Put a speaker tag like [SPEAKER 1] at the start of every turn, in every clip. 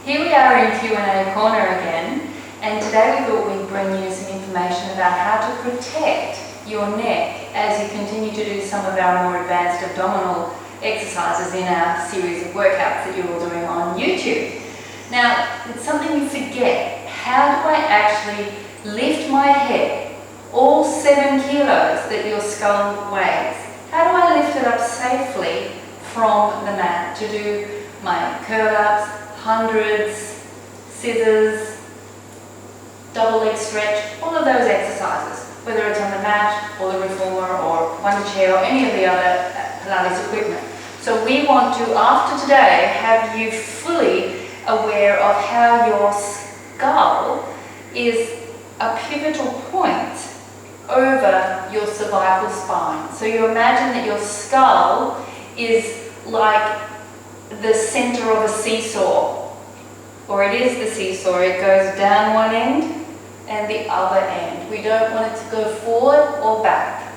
[SPEAKER 1] Here we are in Q&A corner again, and today we thought we'd bring you some information about how to protect your neck as you continue to do some of our more advanced abdominal exercises in our series of workouts that you're all doing on YouTube. Now, it's something you forget. How do I actually lift my head, all 7 kilos that your skull weighs? How do I lift it up safely from the mat to do my curl-ups, hundreds, scissors, double leg stretch, all of those exercises, whether it's on the mat or the reformer or Wonder Chair or any of the other Pilates equipment. So we want to, after today, have you fully aware of how your skull is a pivotal point over your cervical spine. So you imagine that your skull is like the center of a seesaw, or it is the seesaw. It goes down one end and the other end. We don't want it to go forward or back.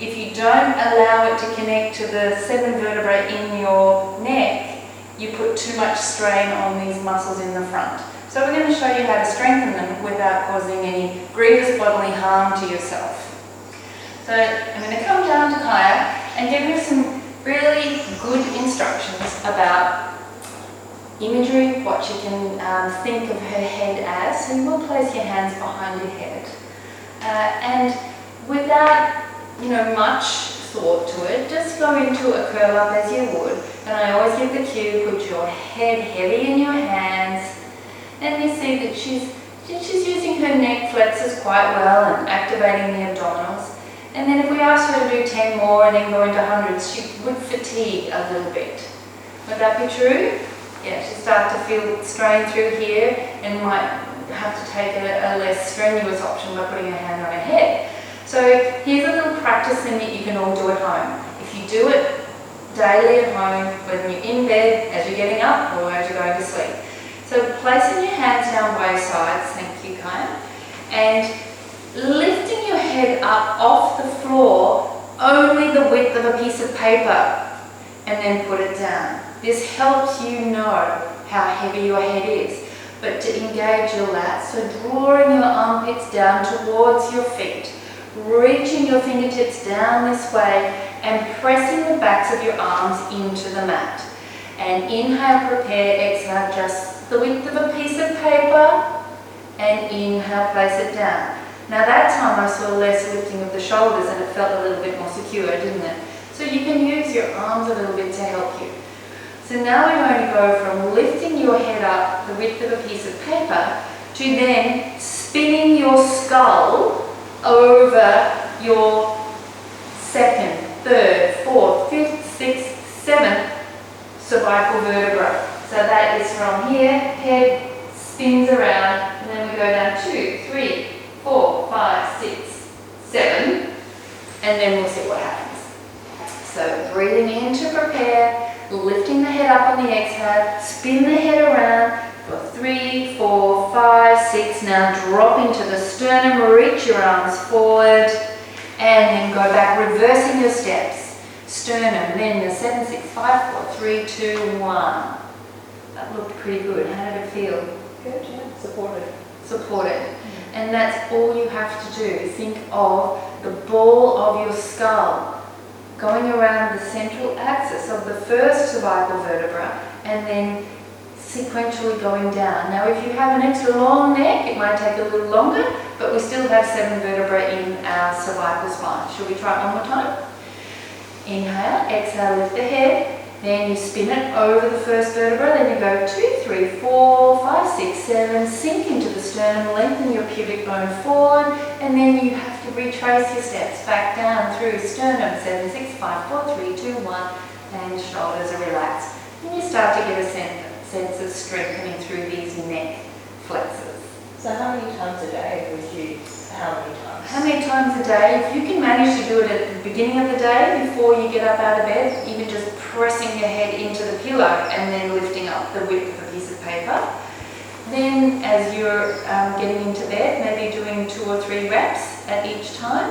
[SPEAKER 1] If you don't allow it to connect to the 7 vertebrae in your neck, you put too much strain on these muscles in the front. So we're going to show you how to strengthen them without causing any grievous bodily harm to yourself. So I'm going to come down to Kaya and give you some really good instructions about imagery, what you can think of her head as. So you will place your hands behind your head. And without much thought to it, just go into a curl up as you would. And I always give the cue, put your head heavy in your hands. And you see that she's using her neck flexors quite well and activating the abdominals. And then if we asked her to do 10 more and then go into hundreds, she would fatigue a little bit. Would that be true? Yeah, she'll start to feel strain through here and might have to take a less strenuous option by putting her hand on her head. So here's a little practice thing that you can all do at home. If you do it daily at home, whether you're in bed, as you're getting up, or as you're going to sleep. So placing your hands down waist sides, thank you, Kaya, and lifting your head up off the floor only the width of a piece of paper, and then put it down. This helps you know how heavy your head is, but to engage your lats, so drawing your armpits down towards your feet, reaching your fingertips down this way and pressing the backs of your arms into the mat. And inhale, prepare, exhale, just the width of a piece of paper, and inhale, place it down. Now that time I saw less lifting of the shoulders and it felt a little bit more secure, didn't it? So you can use your arms a little bit to help you. So now we're going to go from lifting your head up the width of a piece of paper to then spinning your skull over your 2nd, 3rd, 4th, 5th, 6th, 7th cervical vertebra. So that is from here, head spins around, and then we go down 2, 3, 4, 5, 6, 7, and then we'll see what happens. So breathing in to prepare, lifting the head up on the exhale, spin the head around for 3, 4, 5, 6. Now drop into the sternum, reach your arms forward, and then go back, reversing your steps. Sternum, then the 7, 6, 5, 4, 3, 2, 1. That looked pretty good. How did it feel?
[SPEAKER 2] Good, yeah. Supported.
[SPEAKER 1] Supported. And that's all you have to do. Think of the ball of your skull going around the central axis of the first cervical vertebra and then sequentially going down. Now if you have an extra long neck, it might take a little longer, but we still have 7 vertebrae in our cervical spine. Should we try it one more time? Inhale, exhale, lift the head. Then you spin it over the first vertebra, then you go 2, 3, 4, 5, 6, 7, sink into the sternum, lengthen your pubic bone forward, and then you have to retrace your steps back down through sternum, 7, 6, 5, 4, 3, 2, 1, and shoulders are relaxed. And you start to get a sense of strengthening through these neck flexors.
[SPEAKER 2] So how many times a day would you, how many times?
[SPEAKER 1] How many times a day? If you can manage to do it at the beginning of the day before you get up out of bed, even just pressing your head into the pillow and then lifting up the width of a piece of paper. Then as you're getting into bed, maybe doing 2 or 3 reps at each time.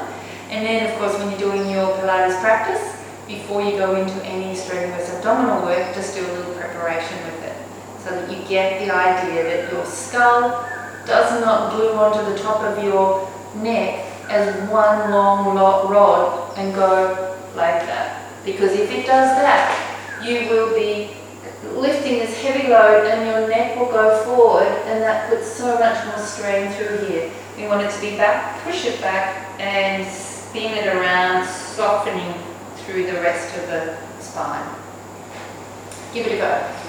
[SPEAKER 1] And then of course when you're doing your Pilates practice, before you go into any strenuous abdominal work, just do a little preparation with it so that you you get the idea that your skull does not glue onto the top of your neck as one long rod and go like that. Because if it does that, you will be lifting this heavy load and your neck will go forward, and that puts so much more strain through here. We want it to be back, push it back and spin it around, softening through the rest of the spine. Give it a go.